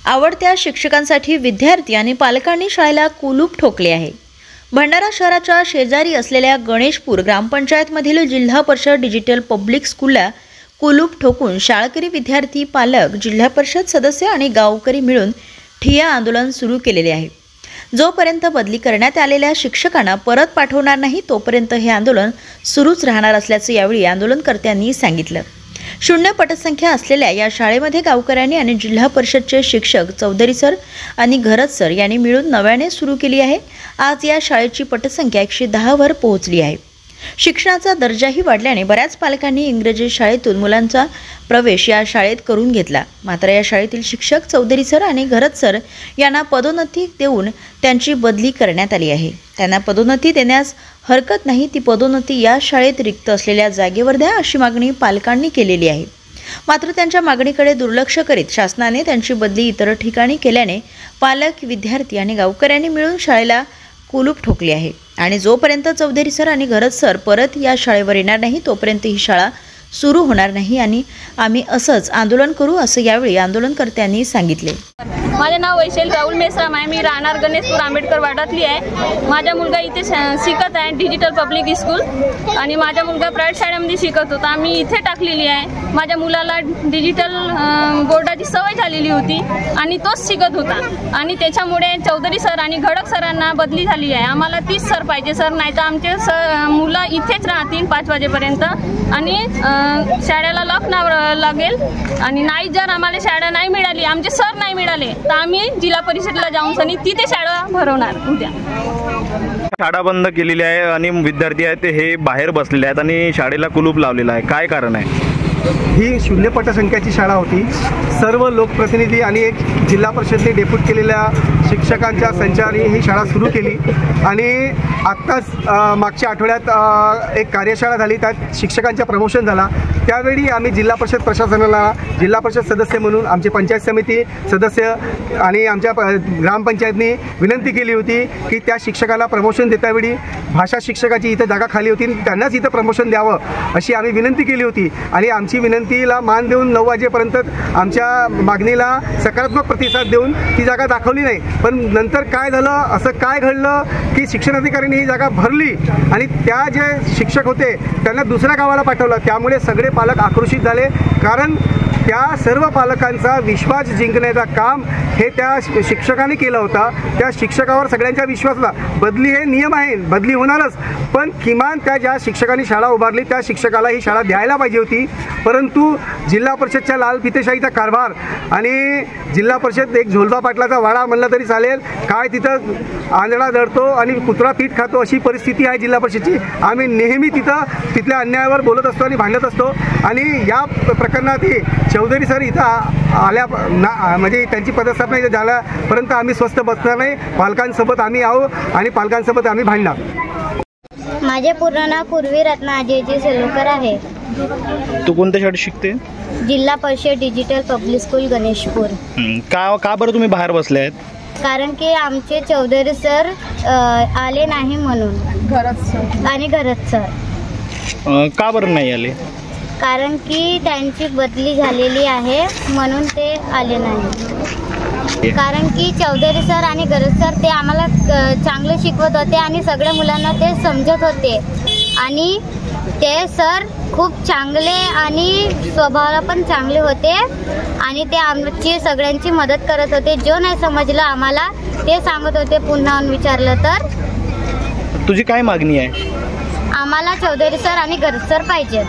आवडत्या शिक्षकांसाठी विद्यार्थी आणि पालकांनी शाळेला कुलूप ठोकले आहे। भंडारा शहराच्या शेजारी असलेल्या गणेशपूर ग्रामपंचायतमधील जिल्हा परिषद डिजिटल पब्लिक स्कूलला कुलूप ठोकून शाळकरी विद्यार्थी, पालक, जिल्हा परिषद सदस्य आणि गावकरी मिळून ठिय्या आंदोलन सुरू केलेले आहे। जोपर्यंत बदली करण्यात आलेल्या शिक्षकांना परत पाठवणार नाही तोपर्यंत हे आंदोलन सुरूच राहणार असल्याचे यावेळी आंदोलनकर्त्यांनी सांगितलं। शून्य पटसंख्या असलेल्या या शाळेमध्ये गावकऱ्यांनी आणि जिल्हा परिषदचे शिक्षक चौधरी सर आणि घरत सर यांनी मिळून नव्याने सुरू केली आहे। आज या शाळेची पटसंख्या 110 वर पोहोचली आहे। शिक्षणाचा दर्जाही वाढल्याने बऱ्याच पालकांनी इंग्रजी शाळेतून मुलांचा प्रवेश या शाळेत करून घेतला। मात्र या शाळेतील शिक्षक चौधरी सर आणि घरत सर यांना पदोन्नती देऊन त्यांची बदली करण्यात आली आहे। त्यांना पदोन्नती देण्यास हरकत नाही, ती पदोन्नती या शाळेत रिक्त असलेल्या जागेवर द्या अशी मागणी पालकांनी केलेली आहे। मात्र त्यांच्या मागणीकडे दुर्लक्ष करीत शासनाने त्यांची बदली इतर ठिकाणी केल्याने पालक, विद्यार्थी आणि गावकऱ्यांनी मिळून शाळेला कुलूप ठोकले आहे आणि जोपर्यंत चौधरी सर आणि घरत सर परत या शाळेवर येणार नाही तोपर्यंत ही शाळा सुरू होणार नाही आणि आम्ही असंच आंदोलन करू असं यावेळी आंदोलनकर्त्यांनी सांगितले। माझे नाव वैशाली राहुल मेश्राम आहे। मी राहणार गणेशपूर आंबेडकर वाड्यातली आहे। माझा मुलगा इथे शिकत आहे डिजिटल पब्लिक स्कूल आणि माझा मुलगा प्रायव्हेट शाळेमध्ये शिकत होता। आम्ही इथे टाकलेली आहे। माझ्या मुलाला डिजिटल बोर्डाची सवय झालेली होती आणि तोच शिकत होता आणि त्याच्यामुळे चौधरी सर आणि घडक सरांना बदली झाली आहे। आम्हाला 30 सर पाहिजे सर, नाही तर आमचे मुलं इथेच राहतील 5 वाजेपर्यंत आणि शाळेला लॉक लागेल आणि नाही जर आम्हाला शाळा नाही मिळाली, आमचे सर नाही मिळाले तर आम्ही जिल्हा परिषदेला जाऊन सनी तिथे शाळा भरवणार। उद्या शाळा बंद केलेली आहे आणि विद्यार्थी आहेत हे बाहेर बसलेले आहेत आणि शाळेला कुलूप लावलेला आहे, काय कारण आहे? ही शून्य पटसंख्याची शाळा होती। सर्व लोकप्रतिनिधी आणि एक जिल्हा परिषदेने डेप्यूट केलेल्या शिक्षकांच्या संचाने ही शाळा सुरू केली आणि आत्ताच मागच्या आठवड्यात एक कार्यशाळा झाली, त्यात शिक्षकांचा प्रमोशन झाला। त्यावेळी आम्ही जिल्हा परिषद प्रशासनाला, जिल्हा परिषद सदस्य म्हणून आमचे पंचायत समिती सदस्य आणि आमच्या ग्रामपंचायतनी विनंती केली होती की त्या शिक्षकाला प्रमोशन देतावेळी भाषा शिक्षकाची इथं जागा खाली होती, त्यांनाच इथं प्रमोशन द्यावं अशी आम्ही विनंती केली होती आणि आमची विनंतीला मान देऊन 9 वाजेपर्यंत आमच्या मागणीला सकारात्मक प्रतिसाद देऊन ती जागा दाखवली नाही। पण नंतर काय झालं, असं काय घडलं की शिक्षणाधिकाऱ्यांनी ही जागा भरली आणि त्या जे शिक्षक होते त्यांना दुसऱ्या गावाला पाठवलं। त्यामुळे सगळे पालक आक्रोशित झाले, कारण त्या सर्व पालकांचा विश्वास जिंकण्याचं काम हे त्या शिक्षकाने केलं होता। त्या शिक्षकावर सगळ्यांचा विश्वास होता। बदली हे नियम आहे, बदली होणारच, पण किमान त्या ज्या शिक्षकांनी शाळा उभारली त्या शिक्षकाला ही शाळा द्यायला पाहिजे होती। परंतु जिल्हा परिषदच्या लाल फितेशाहीचा कारभार आणि जिल्हा परिषद एक झोलबा पाटलाचा वाडा म्हणलं तरी चालेल, काय तिथं आंधळा दडतो आणि कुत्रा पीठ खातो अशी परिस्थिती आहे जिल्हा परिषदची। आम्ही नेहमी तिथल्या अन्यायावर बोलत असतो आणि भांडत असतो आणि या प्रकरणात चौधरी सर इथं आल्या म्हणजे त्यांची पदस्थापना इथं झाल्यापर्यंत आम्ही स्वस्थ बसणार नाही। पालकांसोबत आम्ही आहोत आणि पालकांसोबत आम्ही भांडणार। माझे पूर्ण नाव पूर्वी रत्ना अजयजी सेलुकर आहे। तू कोणत्या शाळेत शिकते? जिल्हा परिषद डिजिटल पब्लिक स्कूल गणेशपूर। का बरं तुम्ही बाहेर बसले आहेत? कारण की आमचे चौधरी सर आले नाही म्हणून। घरत सर का बरं नाही आले? कारण की त्यांची बदली झालेली आहे म्हणून ते आले नाही। कारण की चौधरी सर आणि घरत सर ते आम्हाला चांगले शिकवत होते आणि सगळ्या मुलांना ते समजत होते आणि ते सर खूप चांगले आणि स्वभावाला पण चांगले होते आणि ते आमची सगळ्यांची मदत करत होते। जो नाही समजलं आम्हाला ते सांगत होते, पुन्हा विचारलं तर। तुझी काय मागणी आहे? आम्हाला चौधरी सर आणि घरत सर पाहिजे।